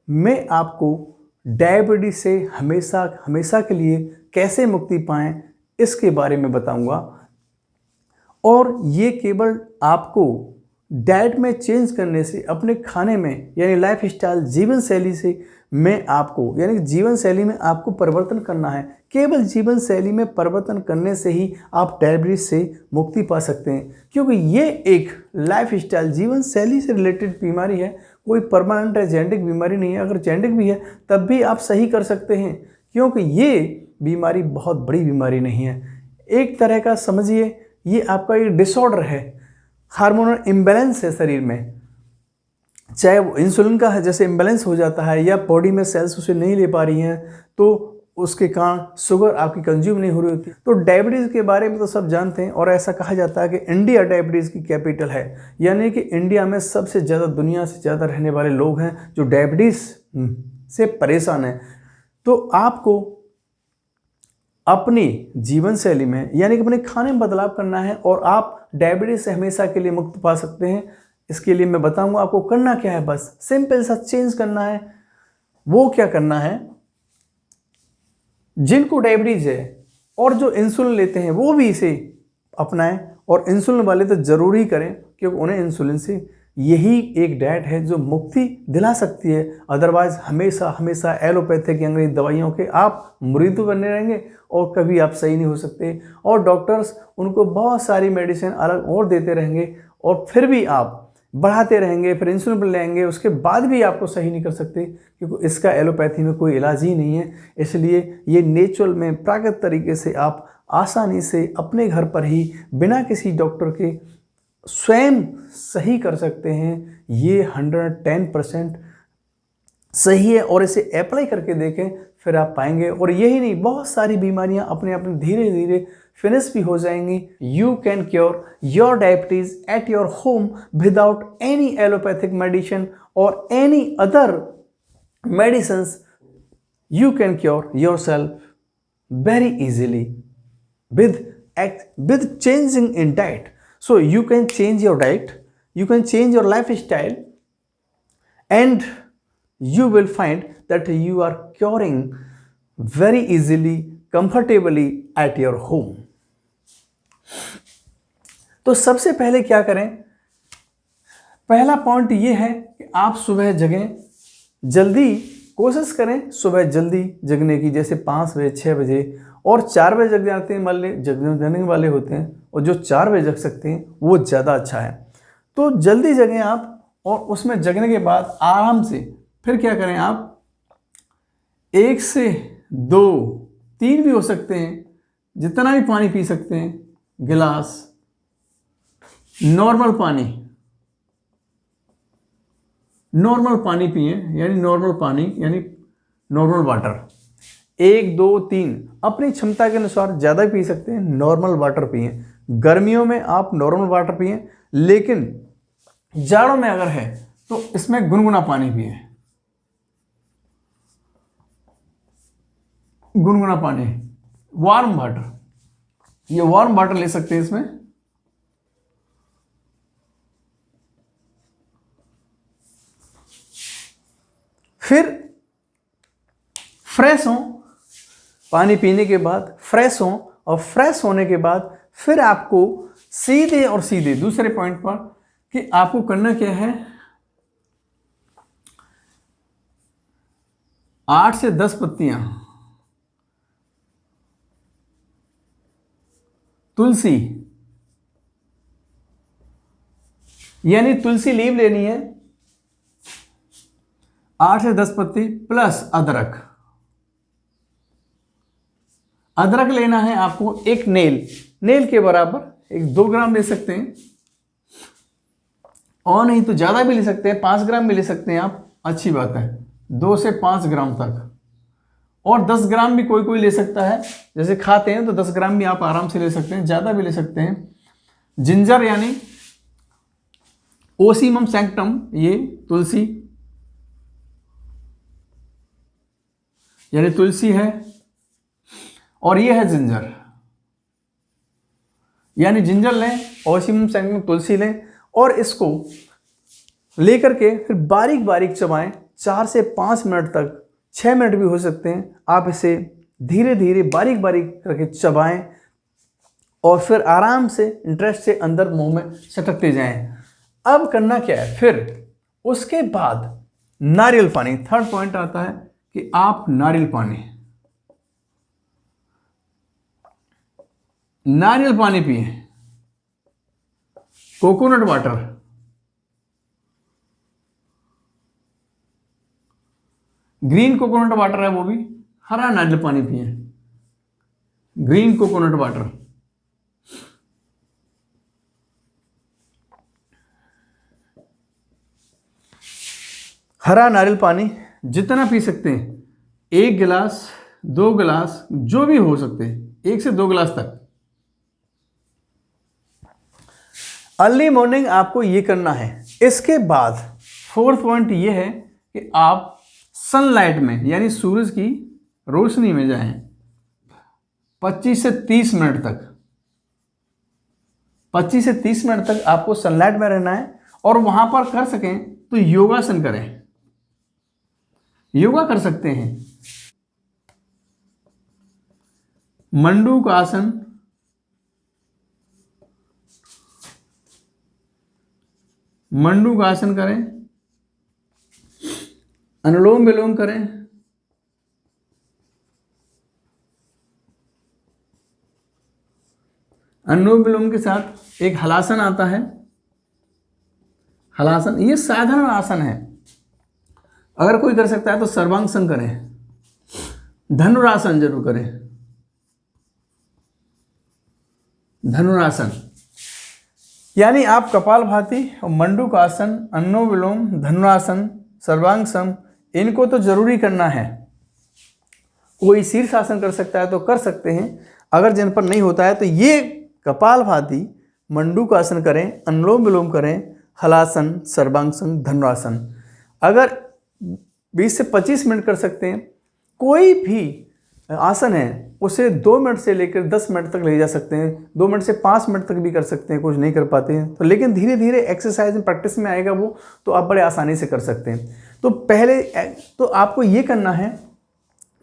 मैं आपको डायबिटीज से हमेशा हमेशा के लिए कैसे मुक्ति पाएं इसके बारे में बताऊंगा। और ये केवल आपको डाइट में चेंज करने से, अपने खाने में यानी लाइफ स्टाइल जीवन शैली से मैं आपको यानी जीवन शैली में आपको परिवर्तन करना है। केवल जीवन शैली में परिवर्तन करने से ही आप डायबिटीज से मुक्ति पा सकते हैं, क्योंकि ये एक लाइफ स्टाइल जीवन शैली से रिलेटेड बीमारी है, कोई परमानेंट या जेनेटिक बीमारी नहीं है। अगर जेनेटिक भी है तब भी आप सही कर सकते हैं, क्योंकि ये बीमारी बहुत बड़ी बीमारी नहीं है। एक तरह का समझिए ये आपका एक डिसऑर्डर है, हार्मोनल इम्बैलेंस है शरीर में, चाहे वो इंसुलिन का है जैसे इम्बैलेंस हो जाता है या बॉडी में सेल्स उसे नहीं ले पा रही हैं तो उसके कारण शुगर आपकी कंज्यूम नहीं हो रही होती। तो डायबिटीज़ के बारे में तो सब जानते हैं, और ऐसा कहा जाता है कि इंडिया डायबिटीज़ की कैपिटल है, यानी कि इंडिया में सबसे ज़्यादा, दुनिया से ज़्यादा रहने वाले लोग हैं जो डायबिटीज़ से परेशान हैं। तो आपको अपनी जीवन शैली में यानी कि अपने खाने में बदलाव करना है और आप डायबिटीज से हमेशा के लिए मुक्त पा सकते हैं। इसके लिए मैं बताऊंगा आपको करना क्या है। बस सिंपल सा चेंज करना है। वो क्या करना है, जिनको डायबिटीज है और जो इंसुलिन लेते हैं वो भी इसे अपनाएं, और इंसुलिन वाले तो जरूर ही करें, क्योंकि उन्हें इंसुलिन से यही एक डाइट है जो मुक्ति दिला सकती है। अदरवाइज हमेशा हमेशा एलोपैथिक अंग्रेजी दवाइयों के आप मुरीद बने रहेंगे और कभी आप सही नहीं हो सकते, और डॉक्टर्स उनको बहुत सारी मेडिसिन अलग और देते रहेंगे और फिर भी आप बढ़ाते रहेंगे, फिर इंसुलिन पर लेंगे, उसके बाद भी आपको सही नहीं कर सकते, क्योंकि इसका एलोपैथी में कोई इलाज ही नहीं है। इसलिए ये नेचुरल में प्राकृतिक तरीके से आप आसानी से अपने घर पर ही बिना किसी डॉक्टर के स्वयं सही कर सकते हैं। ये 110% सही है, और इसे अप्लाई करके देखें फिर आप पाएंगे। और यही नहीं, बहुत सारी बीमारियां अपने अपने धीरे धीरे फिनिश भी हो जाएंगी। You can cure your diabetes at your home without any allopathic medicine और any other medicines. You can cure yourself very easily with changing in diet. So you can change your diet, you can change your lifestyle, and you will find that you are curing very easily, comfortably at your home. तो सबसे पहले क्या करें, पहला point ये है कि आप सुबह जगें, जल्दी कोशिश करें सुबह जल्दी जगने की, जैसे 5 बजे 6 बजे, और 4 बजे जग जाते हैं वाले जगने वाले होते हैं, और जो 4 बजे जग सकते हैं वो ज़्यादा अच्छा है। तो जल्दी जगें आप, और उसमें जगने के बाद आराम से फिर क्या करें, आप 1 से 2 3 भी हो सकते हैं, जितना भी पानी पी सकते हैं, गिलास नॉर्मल पानी पिए, यानी नॉर्मल वाटर। 1 2 3 अपनी क्षमता के अनुसार ज़्यादा पी सकते हैं, नॉर्मल वाटर पिए। गर्मियों में आप नॉर्मल वाटर पिए, लेकिन जाड़ों में अगर है तो इसमें गुनगुना पानी पिए, गुनगुना पानी, वार्म वाटर। ये वार्म वाटर ले सकते हैं इसमें। फिर फ्रेश हों, पानी पीने के बाद फ्रेश हों, और फ्रेश होने के बाद फिर आपको सीधे दूसरे पॉइंट पर कि आपको करना क्या है, 8 से 10 पत्तियां तुलसी, यानी तुलसी लीव लेनी है, 8 से 10 पत्ती प्लस अदरक लेना है आपको, एक नेल के बराबर, 2 ग्राम ले सकते हैं, और नहीं तो ज़्यादा भी ले सकते हैं, 5 ग्राम भी ले सकते हैं आप, अच्छी बात है, 2 से 5 ग्राम तक। और 10 ग्राम भी कोई ले सकता है, जैसे खाते हैं तो 10 ग्राम भी आप आराम से ले सकते हैं, ज़्यादा भी ले सकते हैं। जिंजर यानी ओसीमम सैंक्टम, ये तुलसी यानी तुलसी है, और ये है जिंजर, यानी जिंजर लें, ओसीमम सैंक्टम तुलसी लें, और इसको लेकर के फिर बारीक बारीक चबाएं, 4 से 5 मिनट तक, 6 मिनट भी हो सकते हैं, आप इसे धीरे धीरे बारीक बारीक करके चबाएं और फिर आराम से इंटरेस्ट से अंदर मुंह में सटकते जाएं। अब करना क्या है, फिर उसके बाद नारियल पानी, थर्ड पॉइंट आता है कि आप नारियल पानी पिए, coconut water, green coconut water है वो भी, हरा नारियल पानी पिए, ग्रीन कोकोनट वाटर। हरा नारियल पानी जितना पी सकते हैं, 1 गिलास 2 गिलास जो भी हो सकते हैं, 1 से 2 गिलास तक। अर्ली मॉर्निंग आपको ये करना है। इसके बाद फोर्थ पॉइंट ये है कि आप सनलाइट में यानी सूरज की रोशनी में जाएं 25 से 30 मिनट तक। 25 से 30 मिनट तक आपको सनलाइट में रहना है और वहां पर कर सकें तो योगासन करें, योगा कर सकते हैं। मंडूक आसन, मंडूक आसन करें, अनुलोम विलोम करें, अनुलोम विलोम के साथ एक हलासन आता है, हलासन ये साधारण आसन है, अगर कोई कर सकता है तो सर्वांगसन करें, धनुरासन जरूर करें, धनुरासन यानी आप कपालभाति और मंडूक आसन, अनुलोम विलोम, धनुरासन, सर्वांगसन इनको तो जरूरी करना है। कोई शीर्षासन कर सकता है तो कर सकते हैं, अगर जिन पर नहीं होता है तो ये कपालभाति, मंडूक आसन करें, अनुलोम विलोम करें, हलासन, सर्वांगसन, धनुरासन। अगर 20 से 25 मिनट कर सकते हैं, कोई भी आसन है उसे 2 मिनट से लेकर 10 मिनट तक ले जा सकते हैं, 2 मिनट से 5 मिनट तक भी कर सकते हैं, कुछ नहीं कर पाते हैं तो, लेकिन धीरे धीरे एक्सरसाइज में प्रैक्टिस में आएगा वो, तो आप बड़े आसानी से कर सकते हैं। तो पहले तो आपको ये करना है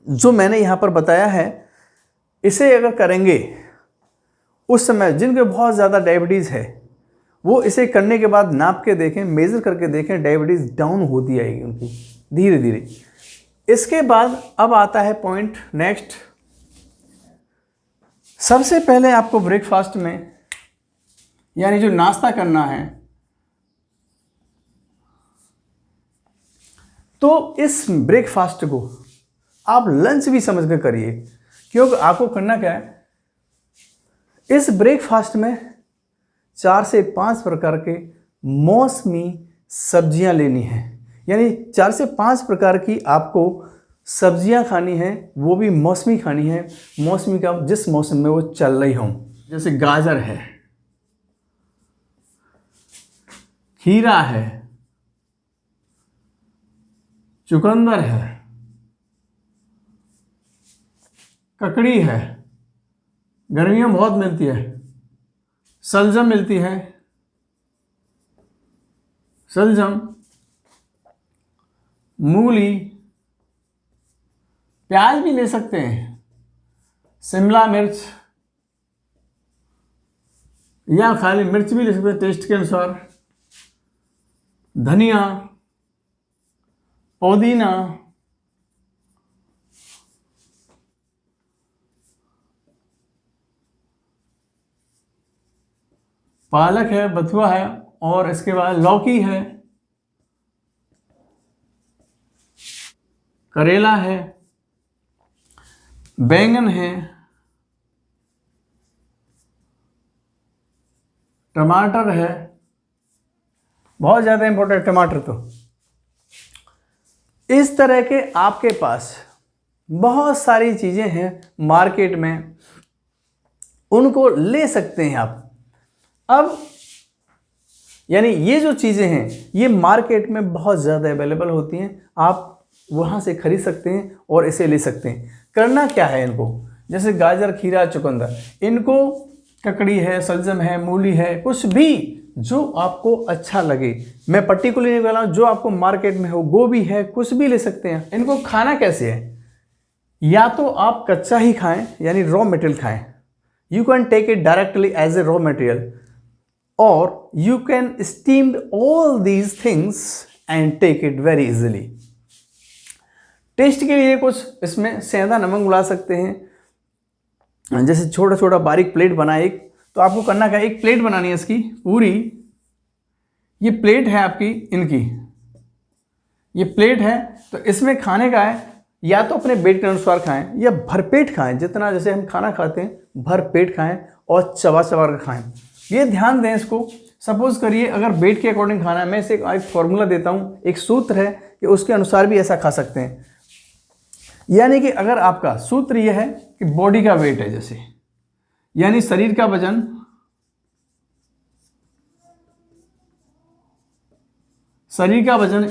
जो मैंने यहाँ पर बताया है, इसे अगर करेंगे उस समय जिनके बहुत ज़्यादा डायबिटीज़ है वो इसे करने के बाद नाप के देखें, मेज़र करके देखें, डायबिटीज़ डाउन होती आएगी उनकी धीरे धीरे। इसके बाद अब आता है पॉइंट नेक्स्ट। सबसे पहले आपको ब्रेकफास्ट में यानी जो नाश्ता करना है, तो इस ब्रेकफास्ट को आप लंच भी समझ कर करिए, क्योंकि आपको करना क्या है, इस ब्रेकफास्ट में 4 से 5 प्रकार के मौसमी सब्जियां लेनी है, यानी 4 से 5 प्रकार की आपको सब्जियां खानी है, वो भी मौसमी खानी है, मौसमी का जिस मौसम में वो चल रही हों। जैसे गाजर है, खीरा है, चुकंदर है, ककड़ी है, गर्मियों में बहुत मिलती है, सलजम मिलती है, सलजम, मूली, प्याज भी ले सकते हैं, शिमला मिर्च या खाली मिर्च भी ले सकते हैं टेस्ट के अनुसार, धनिया, पुदीना, पालक है, बथुआ है, और इसके बाद लौकी है, करेला है, बैंगन है, टमाटर है, बहुत ज़्यादा इंपॉर्टेंट टमाटर। तो इस तरह के आपके पास बहुत सारी चीज़ें हैं मार्केट में, उनको ले सकते हैं आप। अब यानी ये जो चीज़ें हैं ये मार्केट में बहुत ज़्यादा अवेलेबल होती हैं, आप वहाँ से खरीद सकते हैं और इसे ले सकते हैं। करना क्या है इनको, जैसे गाजर, खीरा, चुकंदर, इनको ककड़ी है, सलजम है, मूली है, कुछ भी जो आपको अच्छा लगे। मैं पर्टिकुलरली नहीं बोला, जो आपको मार्केट में हो, गोभी है, कुछ भी ले सकते हैं। इनको खाना कैसे है, या तो आप कच्चा ही खाएं यानी रॉ मटेरियल खाएं, you can take it directly as a raw material, और you can steam all these things and take it very easily. Taste के लिए कुछ इसमें सेंधा नमक मिला सकते हैं। जैसे छोटा छोटा बारीक प्लेट बनाए एक, तो आपको करना क्या, एक प्लेट बनानी है इसकी पूरी। ये प्लेट है आपकी, इनकी ये प्लेट है, तो इसमें खाने का है, या तो अपने वेट के अनुसार खाएं या भरपेट खाएं, जितना जैसे हम खाना खाते हैं भरपेट खाएं और चबा चबा कर खाएं। ये ध्यान दें इसको। सपोज करिए अगर वेट के अकॉर्डिंग खाना है, मैं इसे एक फॉर्मूला देता हूँ, एक सूत्र है कि उसके अनुसार भी ऐसा खा सकते हैं। यानी कि अगर आपका सूत्र यह है कि बॉडी का वेट है, जैसे यानी शरीर का वजन,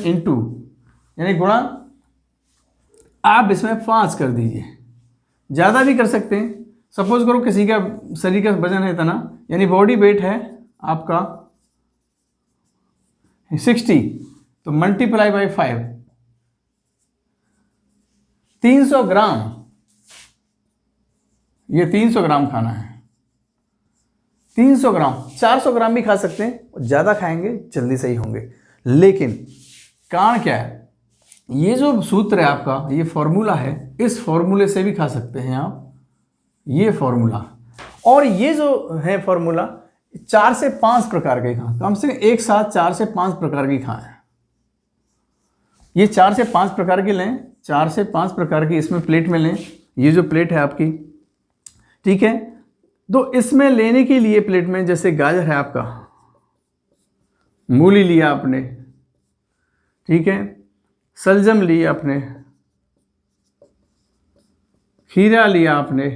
इनटू यानी गुणा, आप इसमें 5 कर दीजिए, ज़्यादा भी कर सकते हैं। सपोज करो किसी का शरीर का वजन है इतना, यानी बॉडी वेट है आपका 60, तो मल्टीप्लाई बाई 5, 300 ग्राम, ये 300 ग्राम खाना है। 300 ग्राम, 400 ग्राम भी खा सकते हैं, ज़्यादा खाएंगे जल्दी सही होंगे। लेकिन कारण क्या है, ये जो सूत्र है आपका, ये फॉर्मूला है, इस फॉर्मूले से भी खा सकते हैं आप, ये फॉर्मूला। और ये जो है फॉर्मूला 4 से 5 प्रकार के खाएं, कम से कम एक साथ 4 से 5 प्रकार की खाएं। ये 4 से 5 प्रकार की लें, 4 से 5 प्रकार की इसमें प्लेट में लें। ये जो प्लेट है आपकी, ठीक है, तो इसमें लेने के लिए प्लेट में जैसे गाजर है आपका, मूली लिया आपने, ठीक है, सलजम लिया आपने, खीरा लिया आपने,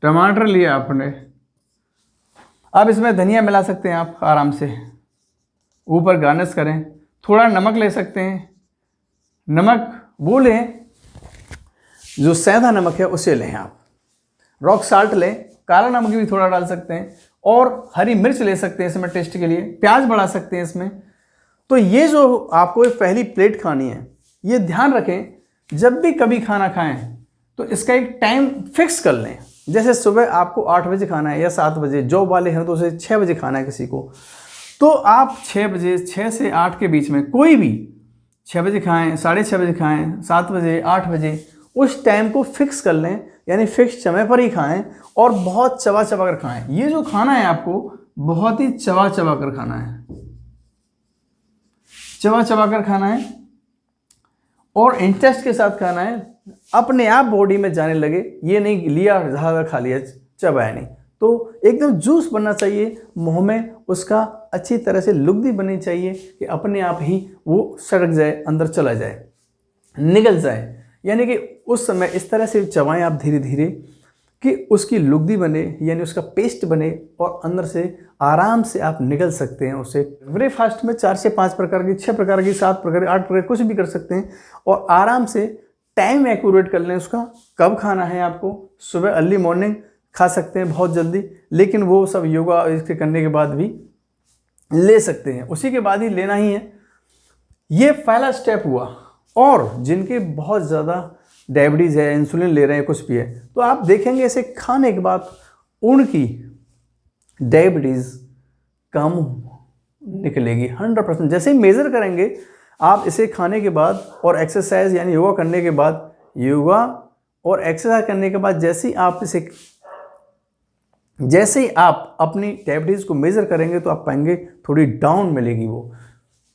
टमाटर लिया आपने। अब इसमें धनिया मिला सकते हैं आप आराम से, ऊपर गार्निश करें। थोड़ा नमक ले सकते हैं, नमक वो लें जो सेंधा नमक है उसे लें आप, रॉक साल्ट लें, काला नमक भी थोड़ा डाल सकते हैं, और हरी मिर्च ले सकते हैं इसमें टेस्ट के लिए, प्याज बढ़ा सकते हैं इसमें। तो ये जो आपको पहली प्लेट खानी है, ये ध्यान रखें जब भी कभी खाना खाएं तो इसका एक टाइम फिक्स कर लें। जैसे सुबह आपको 8 बजे खाना है या 7 बजे, जॉब वाले हैं तो उसे 6 बजे खाना है किसी को, तो आप 6 बजे, 6 से 8 के बीच में कोई भी 6 बजे खाएं, 6:30 बजे खाएं, 7 बजे, 8 बजे, उस टाइम को फिक्स कर लें, यानी फिक्स समय पर ही खाएं और बहुत चबा चबा कर खाएं। ये जो खाना है आपको बहुत ही चबा चबा कर खाना है, चबा चबा कर खाना है और इंटरेस्ट के साथ खाना है, अपने आप बॉडी में जाने लगे। ये नहीं लिया ज़्यादा खा लिया, चबाया नहीं, तो एकदम जूस बनना चाहिए मुंह में, उसका अच्छी तरह से लुगदी बननी चाहिए कि अपने आप ही वो सड़क जाए, अंदर चला जाए, निकल जाए। यानी कि उस समय इस तरह से चबाएं आप धीरे धीरे कि उसकी लुगदी बने, यानी उसका पेस्ट बने, और अंदर से आराम से आप निकल सकते हैं उसे। ब्रेकफास्ट में 4 से 5 प्रकार की, 6 प्रकार की, 7 प्रकार की, 8 प्रकार, कुछ भी कर सकते हैं, और आराम से टाइम एक्यूरेट कर लें उसका, कब खाना है आपको। सुबह अर्ली मॉर्निंग खा सकते हैं बहुत जल्दी, लेकिन वो सब योगा इसके करने के बाद भी ले सकते हैं, उसी के बाद ही लेना ही है। ये पहला स्टेप हुआ। और जिनके बहुत ज़्यादा डायबिटीज़ है, इंसुलिन ले रहे हैं, कुछ भी है, तो आप देखेंगे इसे खाने के बाद उनकी डायबिटीज़ कम निकलेगी 100%। जैसे ही मेज़र करेंगे आप इसे खाने के बाद और एक्सरसाइज यानी योगा करने के बाद, योगा और एक्सरसाइज करने के बाद जैसे ही आप अपनी डायबिटीज़ को मेज़र करेंगे तो आप पाएंगे थोड़ी डाउन मिलेगी वो,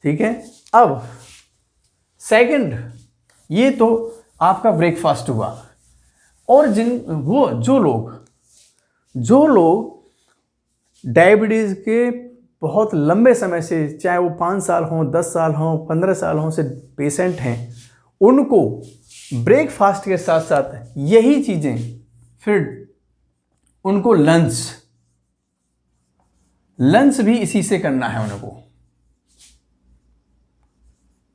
ठीक है। अब सेकंड, ये तो आपका ब्रेकफास्ट हुआ। और जो लोग डायबिटीज़ के बहुत लंबे समय से, चाहे वो 5 साल हों, 10 साल हों, 15 साल हों से पेशेंट हैं, उनको ब्रेकफास्ट के साथ साथ यही चीज़ें, फिर उनको लंच भी इसी से करना है उनको,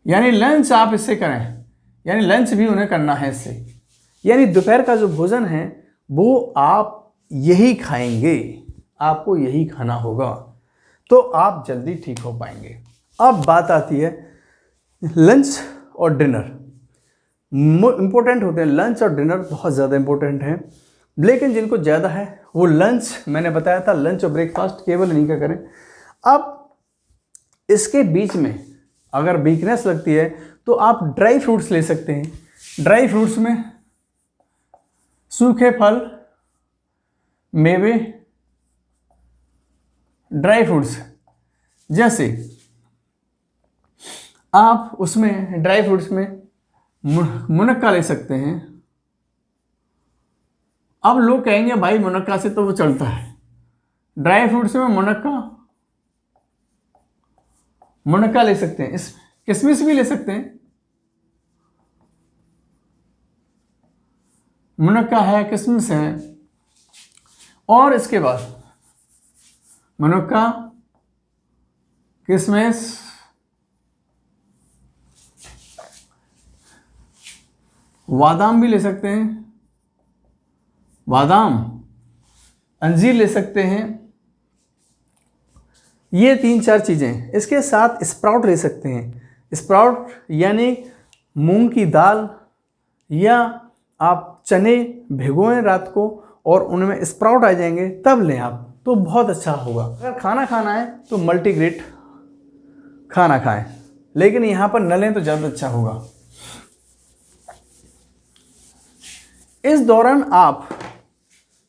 यानी लंच आप इससे करें, यानी लंच भी उन्हें करना है इससे। यानी दोपहर का जो भोजन है वो आप यही खाएंगे, आपको यही खाना होगा, तो आप जल्दी ठीक हो पाएंगे। अब बात आती है लंच और डिनर। इम्पोर्टेंट होते हैं, लंच और डिनर बहुत ज़्यादा इम्पोर्टेंट हैं, लेकिन जिनको ज़्यादा है वो लंच, मैंने बताया था लंच और ब्रेकफास्ट केवल इन्हीं का करें। अब इसके बीच में अगर वीकनेस लगती है तो आप ड्राई फ्रूट्स ले सकते हैं। ड्राई फ्रूट्स में सूखे फल, मेवे, ड्राई फ्रूट्स, जैसे आप उसमें ड्राई फ्रूट्स में मुनक्का ले सकते हैं। अब लोग कहेंगे भाई मुनक्का से तो वो चलता है, ड्राई फ्रूट्स में मुनक्का ले सकते हैं। इस किशमिश भी ले सकते हैं, मुनक्का है, किशमिश है, और इसके बाद मुनक्का, किशमिश, बादाम भी ले सकते हैं, बादाम, अंजीर ले सकते हैं, ये 3-4 चीज़ें। इसके साथ स्प्राउट ले सकते हैं। स्प्राउट यानी मूंग की दाल, या आप चने भिगोएं रात को और उनमें स्प्राउट आ जाएंगे तब लें आप, तो बहुत अच्छा होगा। अगर खाना खाना है तो मल्टीग्रेन खाना खाएं, लेकिन यहाँ पर न लें तो ज़्यादा अच्छा होगा। इस दौरान आप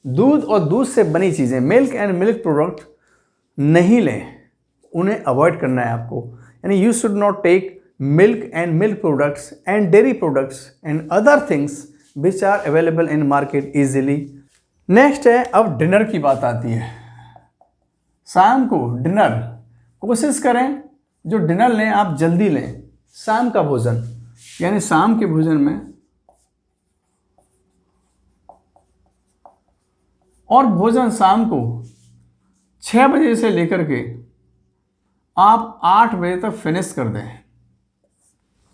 दूध और दूध से बनी चीज़ें, मिल्क एंड मिल्क प्रोडक्ट नहीं लें, उन्हें अवॉइड करना है आपको। यानी you should not take milk and milk products and dairy products and other things which are available in market easily. Next है, अब डिनर की बात आती है। शाम को डिनर कोशिश करें, जो डिनर लें आप जल्दी लें। शाम का भोजन यानी शाम के भोजन में, और भोजन शाम को 6 बजे से लेकर के आप 8 बजे तक फिनिश कर दें।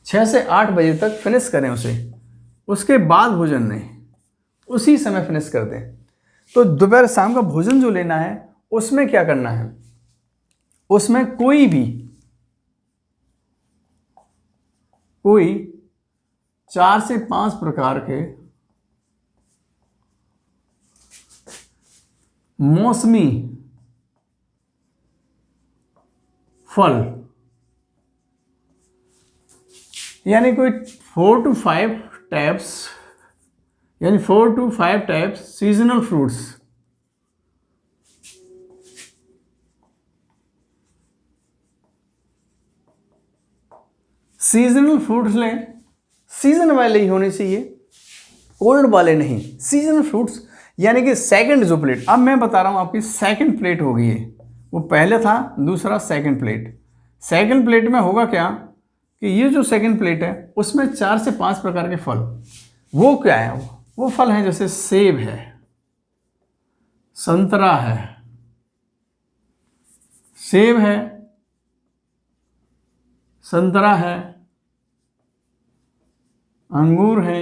6 से 8 बजे तक फिनिश करें उसे, उसके बाद भोजन नहीं, उसी समय फिनिश कर दें। तो दोपहर शाम का भोजन जो लेना है उसमें क्या करना है, उसमें कोई 4 से 5 प्रकार के मौसमी फल, यानी कोई 4 to 5 टाइप्स, यानी 4 to 5 types seasonal fruits. Seasonal fruits लें, सीजन वाले ही होने चाहिए, कोल्ड वाले नहीं। सीजनल फ्रूट्स यानी कि सेकंड जो प्लेट, अब मैं बता रहा हूं आपकी सेकंड प्लेट होगी ये, वो पहले था दूसरा सेकंड प्लेट। सेकंड प्लेट में होगा क्या कि ये जो सेकंड प्लेट है उसमें 4 से 5 प्रकार के फल। वो क्या है, वो फल हैं जैसे सेब है, संतरा है, सेब है, संतरा है, अंगूर है,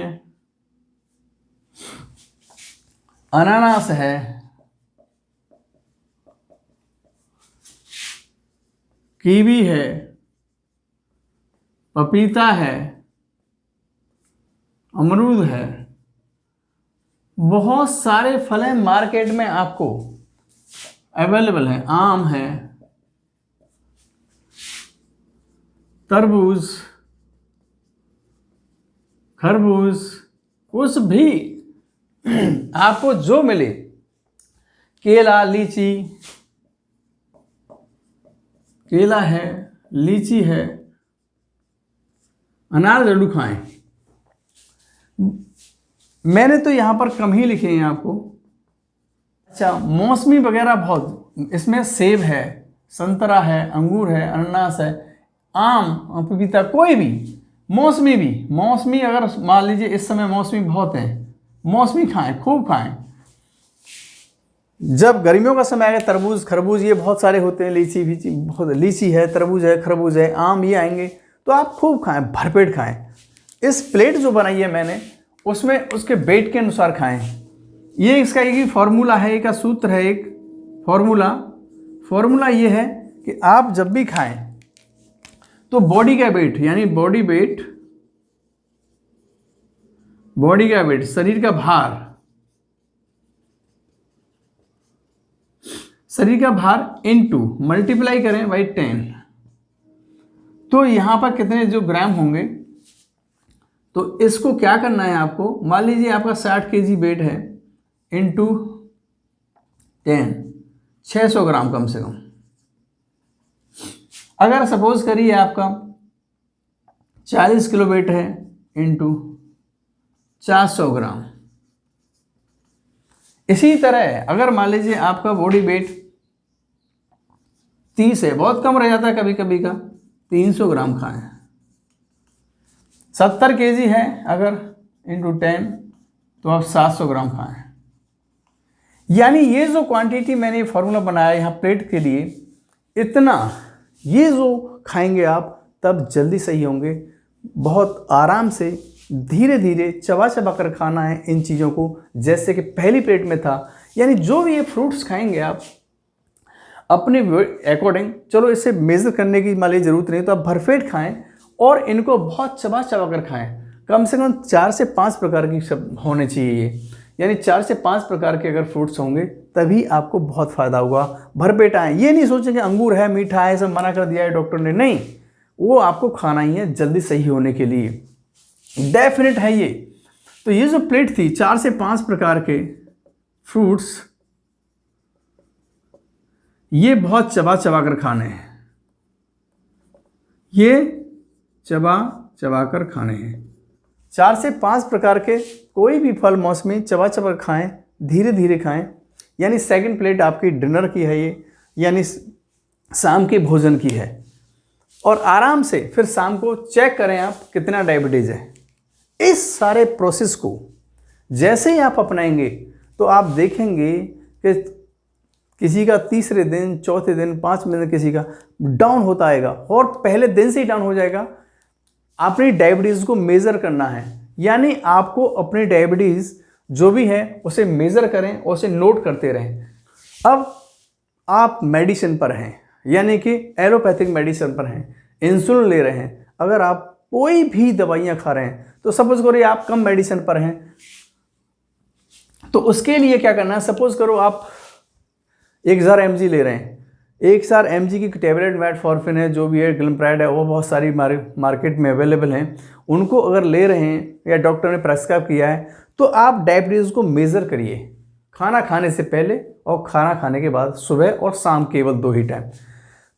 अनानास है, कीवी है, पपीता है, अमरूद है। बहुत सारे फल हैं मार्केट में आपको अवेलेबल हैं। आम है, तरबूज, खरबूज, कुछ भी आपको जो मिले, केला, लीची, केला है, लीची है, अनार जरूर खाएं। मैंने तो यहाँ पर कम ही लिखे हैं आपको। अच्छा, मौसमी वगैरह बहुत, इसमें सेब है, संतरा है, अंगूर है, अनानास है, आम, पपीता, कोई भी मौसमी भी। मौसमी अगर मान लीजिए इस समय मौसमी बहुत हैं, मौसमी खाएं, खूब खाएं। जब गर्मियों का समय आएगा, तरबूज, खरबूज, ये बहुत सारे होते हैं, लीची भी बहुत, लीची है, तरबूज है, खरबूज है, आम, ये आएंगे तो आप खूब खाएं, भरपेट खाएं। इस प्लेट जो बनाई है मैंने, उसमें उसके वेट के अनुसार खाएं। ये इसका एक फॉर्मूला है, एक सूत्र है, एक फॉर्मूला ये है कि आप जब भी खाएं तो बॉडी का वेट, यानी बॉडी का वेट, शरीर का भार इनटू मल्टीप्लाई करें बाई 10, तो यहां पर कितने जो ग्राम होंगे। तो इसको क्या करना है आपको, मान लीजिए आपका 60 kg वेट है, इनटू 10, 600 ग्राम कम से कम। अगर सपोज करिए आपका 40 किलो वेट है, इनटू 400 ग्राम। इसी तरह अगर मान लीजिए आपका बॉडी वेट 30 है, बहुत कम रह जाता है कभी कभी का, 300 ग्राम खाएं। 70 kg है अगर, इनटू 10, तो आप 700 ग्राम खाएं। यानी ये जो क्वांटिटी मैंने फॉर्मूला बनाया यहाँ प्लेट के लिए, इतना ये जो खाएंगे आप तब जल्दी सही होंगे। बहुत आराम से धीरे धीरे चबा चबा कर खाना है इन चीज़ों को, जैसे कि पहली प्लेट में था। यानी जो भी ये फ्रूट्स खाएंगे आप अपने अकॉर्डिंग, चलो इसे मेज़र करने की मान लीजिए ज़रूरत नहीं, तो आप भरपेट खाएं और इनको बहुत चबा चबा कर खाएं। कम से कम 4 से 5 प्रकार की सब होने चाहिए ये, यानी 4 से 5 प्रकार के अगर फ्रूट्स होंगे तभी आपको बहुत फ़ायदा होगा। भरपेट आएँ, ये नहीं सोचें कि अंगूर है, मीठा है, सब मना कर दिया है डॉक्टर ने, नहीं, वो आपको खाना ही है जल्दी सही होने के लिए, डेफिनेट है ये। तो ये जो प्लेट थी 4 से 5 प्रकार के फ्रूट्स, ये बहुत चबा चबा कर खाने हैं, ये चबा चबा कर खाने हैं। 4 से 5 प्रकार के कोई भी फल मौसमी चबा चबा कर खाएं, धीरे धीरे खाएं। यानी सेकंड प्लेट आपकी डिनर की है ये, यानी शाम के भोजन की है। और आराम से फिर शाम को चेक करें आप कितना डायबिटीज़ है। इस सारे प्रोसेस को जैसे ही आप अपनाएंगे तो आप देखेंगे कि किसी का तीसरे दिन, चौथे दिन, 5वें दिन किसी का डाउन होता आएगा, और पहले दिन से ही डाउन हो जाएगा। अपनी डायबिटीज़ को मेज़र करना है, यानी आपको अपनी डायबिटीज़ जो भी है उसे मेज़र करें और उसे नोट करते रहें। अब आप मेडिसिन पर हैं, यानी कि एलोपैथिक मेडिसिन पर हैं, इंसुलिन ले रहे हैं। अगर आप कोई भी दवाइयाँ खा रहे हैं, तो सपोज करो आप कम मेडिसिन पर हैं, तो उसके लिए क्या करना है, सपोज करो आप 1000 mg ले रहे हैं, 1000 mg की टैबलेट मेटफॉर्मिन है, जो भी है, ग्लिम्प्राइड है, वो बहुत सारी मार्केट में अवेलेबल हैं। उनको अगर ले रहे हैं या डॉक्टर ने प्रेस्क्राइब किया है, तो आप डायबिटीज़ को मेज़र करिए, खाना खाने से पहले और खाना खाने के बाद, सुबह और शाम, केवल 2 ही टाइम।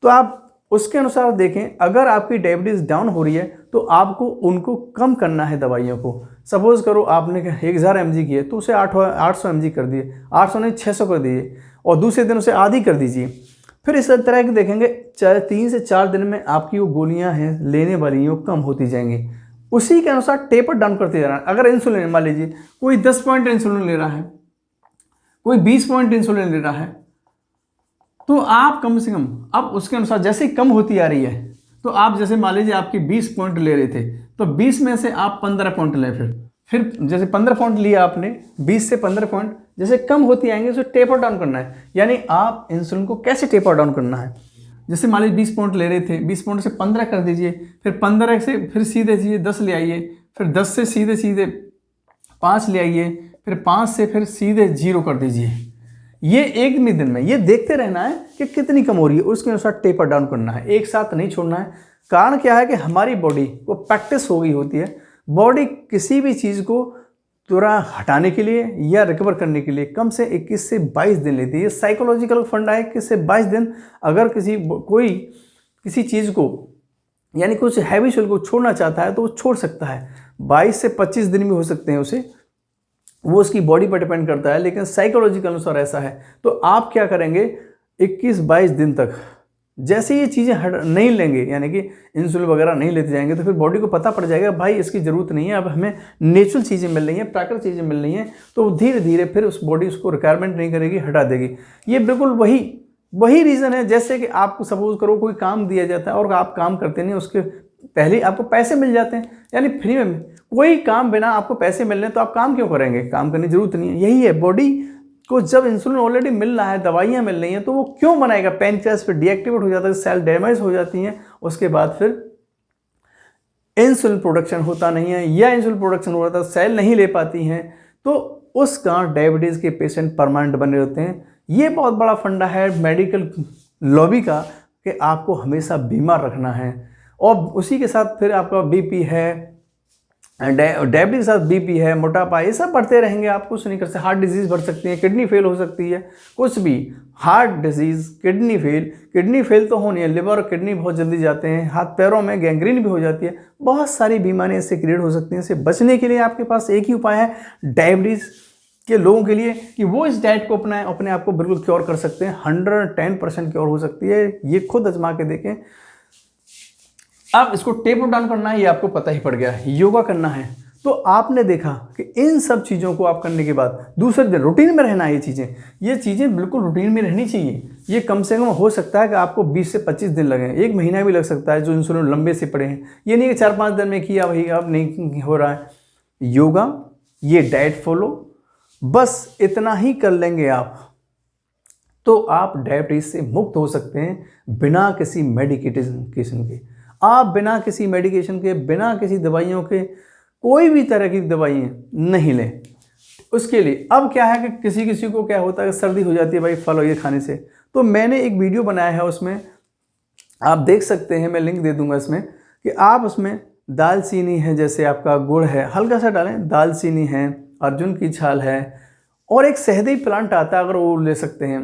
तो आप उसके अनुसार देखें, अगर आपकी डायबिटीज़ डाउन हो रही है तो आपको उनको कम करना है दवाइयों को। सपोज़ करो आपने 1000 mg की है, तो उसे 800 mg कर दिए, 800 नहीं 600 कर दिए, और दूसरे दिन उसे आधी कर दीजिए। फिर इस तरह के देखेंगे 3 से 4 दिन में आपकी वो गोलियां हैं लेने वाली वो कम होती जाएंगी। उसी के अनुसार टेपर डाउन करते जाना। अगर इंसुलिन मान लीजिए कोई 10 पॉइंट इंसुलिन ले रहा है, कोई 20 पॉइंट इंसुलिन ले रहा है, तो आप कम से कम अब उसके अनुसार जैसे ही कम होती आ रही है, तो आप जैसे मान लीजिए आपकी 20 पॉइंट ले रहे थे, तो 20 में से आप 15 पॉइंट लें। फिर जैसे 15 पॉइंट लिया आपने, 20 से 15 पॉइंट जैसे कम होती आएंगे उसे टेपर डाउन करना है। यानी आप इंसुलिन को कैसे टेपर डाउन करना है, जैसे मान लीजिए 20 पॉइंट ले रहे थे, 20 पॉइंट से 15 कर दीजिए, फिर 15 से फिर सीधे 10 ले आइए, फिर 10 से सीधे 5 ले आइए, फिर 5 से फिर सीधे 0 कर दीजिए। ये एक दिन में ये देखते रहना है कि कितनी कम हो रही है, उसके अनुसार टेपर डाउन करना है, एक साथ नहीं छोड़ना है। कारण क्या है कि हमारी बॉडी को प्रैक्टिस हो गई होती है। बॉडी किसी भी चीज़ को तुरंत हटाने के लिए या रिकवर करने के लिए कम से 21 से 22 दिन लेती है। ये साइकोलॉजिकल फंडा है, 21 से 22 दिन। अगर कोई किसी चीज़ को यानी कुछ हैबिचुअल को छोड़ना चाहता है तो वो छोड़ सकता है। 22 से 25 दिन भी हो सकते हैं उसे, वो उसकी बॉडी पर डिपेंड करता है, लेकिन साइकोलॉजिकल अनुसार ऐसा है। तो आप क्या करेंगे, 21-22 दिन तक जैसे ये चीज़ें नहीं लेंगे, यानी कि इंसुलिन वगैरह नहीं लेते जाएंगे, तो फिर बॉडी को पता पड़ जाएगा भाई इसकी ज़रूरत नहीं है, अब हमें नेचुरल चीज़ें मिल रही हैं, प्राकृतिक चीज़ें मिल रही हैं। तो धीरे धीरे फिर उस बॉडी उसको रिक्वायरमेंट नहीं करेगी, हटा देगी। ये बिल्कुल वही रीज़न है, जैसे कि आपको सपोज करो कोई काम दिया जाता है और आप काम करते नहीं, उसके पहले ही आपको पैसे मिल जाते हैं, यानी फ्री में कोई काम बिना आपको पैसे मिल रहे हैं तो आप काम क्यों करेंगे, काम करने की जरूरत नहीं है। यही है, बॉडी को जब इंसुलिन ऑलरेडी मिल रहा है, दवाइयाँ मिल रही हैं, तो वो क्यों बनाएगा। पैनक्रियास फिर डीएक्टिवेट हो जाता है, सेल डैमेज हो जाती हैं, उसके बाद फिर इंसुलिन प्रोडक्शन होता नहीं है, या इंसुलिन प्रोडक्शन हो रहा था सेल नहीं ले पाती हैं, तो उस कारण डायबिटीज़ के पेशेंट परमानेंट बने रहते हैं। ये बहुत बड़ा फंडा है मेडिकल लॉबी का कि आपको हमेशा बीमार रखना है, और उसी के साथ फिर आपका बीपी है, डायबिटीज के साथ बीपी है, मोटापा, ये सब बढ़ते रहेंगे, आप कुछ नहीं कर सकते। हार्ट डिजीज़ बढ़ सकती है, किडनी फेल हो सकती है, कुछ भी हार्ट डिजीज़, किडनी फेल तो होनी है, लिवर और किडनी बहुत जल्दी जाते हैं, हाथ पैरों में गैंग्रीन भी हो जाती है, बहुत सारी बीमारियाँ इससे क्रिएट हो सकती हैं। इससे बचने के लिए आपके पास एक ही उपाय है डायबिटीज़ के लोगों के लिए कि वो इस डाइट को अपनाएं, अपने आप को बिल्कुल क्योर कर सकते हैं। 110% क्योर हो सकती है, ये खुद आजमा के देखें। अब इसको टेप डाउन करना है, ये आपको पता ही पड़ गया है, योगा करना है। तो आपने देखा कि इन सब चीज़ों को आप करने के बाद दूसरे दिन रूटीन में रहना है। ये चीज़ें बिल्कुल रूटीन में रहनी चाहिए। ये कम से कम हो सकता है कि आपको 20 से 25 दिन लगें, 1 महीना भी लग सकता है, जो इंसुलिन लंबे से पड़े हैं। ये नहीं कि 4-5 दिन में किया वही अब नहीं हो रहा है। योगा, ये डाइट फॉलो, बस इतना ही कर लेंगे आप, तो आप डायबिटीज़ से मुक्त हो सकते हैं बिना किसी मेडिकेशन के। आप बिना किसी मेडिकेशन के, बिना किसी दवाइयों के, कोई भी तरह की दवाइयाँ नहीं लें। उसके लिए अब क्या है कि किसी को क्या होता है कि सर्दी हो जाती है भाई फल ये खाने से, तो मैंने एक वीडियो बनाया है, उसमें आप देख सकते हैं, मैं लिंक दे दूंगा इसमें, कि आप उसमें दालचीनी है, जैसे आपका गुड़ है, हल्का सा डालें, दालचीनी है, अर्जुन की छाल है, और एक शहदी प्लांट आता है, अगर वो ले सकते हैं।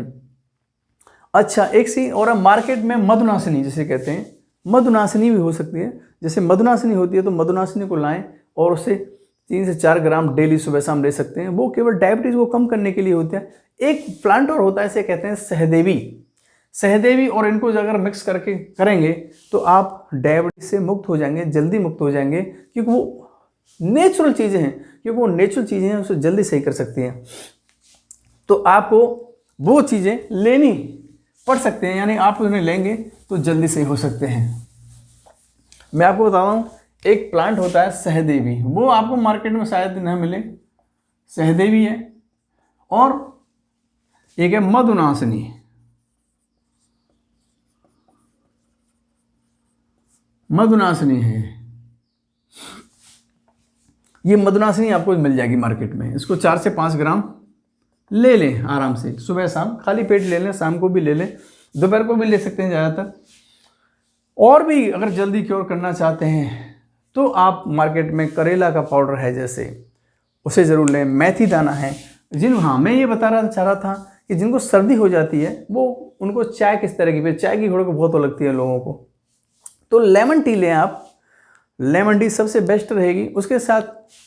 अच्छा, एक सी और मार्केट में मधुनासिनी जिसे कहते हैं, मधुनासिनी भी हो सकती है। जैसे मधुनासिनी होती है तो मधुनासिनी को लाएं और उसे 3 से 4 ग्राम डेली सुबह शाम ले सकते हैं। वो केवल डायबिटीज़ को कम करने के लिए होता है। एक प्लांट और होता है, इसे कहते हैं सहदेवी, और इनको अगर मिक्स करके करेंगे तो आप डायबिटीज़ से मुक्त हो जाएंगे, जल्दी मुक्त हो जाएंगे, क्योंकि वो नेचुरल चीज़ें हैं, क्योंकि वो नेचुरल चीज़ें हैं, उसे जल्दी सही कर सकती हैं। तो आपको वो चीज़ें लेनी पड़ सकते हैं, यानी आप उन्हें लेंगे तो जल्दी सही हो सकते हैं। मैं आपको बता रहा हूँ, एक प्लांट होता है सहदेवी, वो आपको मार्केट में शायद न मिले, सहदेवी है, और एक है मधुनासिनी। मधुनासिनी है ये, मधुनासिनी आपको मिल जाएगी मार्केट में। इसको 4 से 5 ग्राम ले लें आराम से, सुबह शाम खाली पेट ले लें, शाम को भी ले लें, दोपहर को भी ले सकते हैं ज़्यादातर। और भी अगर जल्दी क्योर करना चाहते हैं तो आप मार्केट में करेला का पाउडर है जैसे, उसे ज़रूर लें। मेथी दाना है, मैं ये चाह रहा था कि जिनको सर्दी हो जाती है वो, उनको चाय किस तरह की, चाय की घोड़ों को बहुत लगती है लोगों को, तो लेमन टी लें आप। लेमन टी सबसे बेस्ट रहेगी। उसके साथ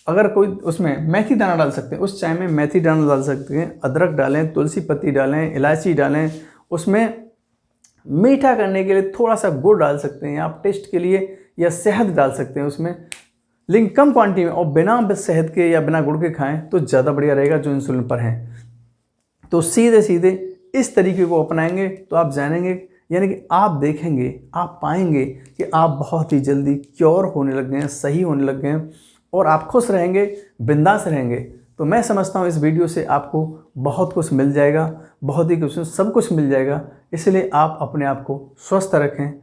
अगर कोई उसमें मेथी दाना डाल सकते हैं, उस चाय में मेथी दाना डाल सकते हैं, अदरक डालें, तुलसी पत्ती डालें, इलायची डालें, उसमें मीठा करने के लिए थोड़ा सा गुड़ डाल सकते हैं आप टेस्ट के लिए, या शहद डाल सकते हैं उसमें, लेकिन कम क्वांटिटी में, और बिना शहद के या बिना गुड़ के खाएं तो ज़्यादा बढ़िया रहेगा जो इंसुलिन पर हैं। तो सीधे इस तरीके को अपनाएंगे तो आप जानेंगे, यानी कि आप देखेंगे, आप पाएंगे कि आप बहुत ही जल्दी क्योर होने लग गए हैं, सही होने लग गए हैं, और आप खुश रहेंगे, बिंदास रहेंगे। तो मैं समझता हूँ इस वीडियो से आपको बहुत कुछ मिल जाएगा, बहुत ही कुछ, सब कुछ मिल जाएगा। इसलिए आप अपने आप को स्वस्थ रखें,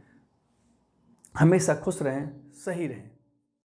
हमेशा खुश रहें, सही रहें।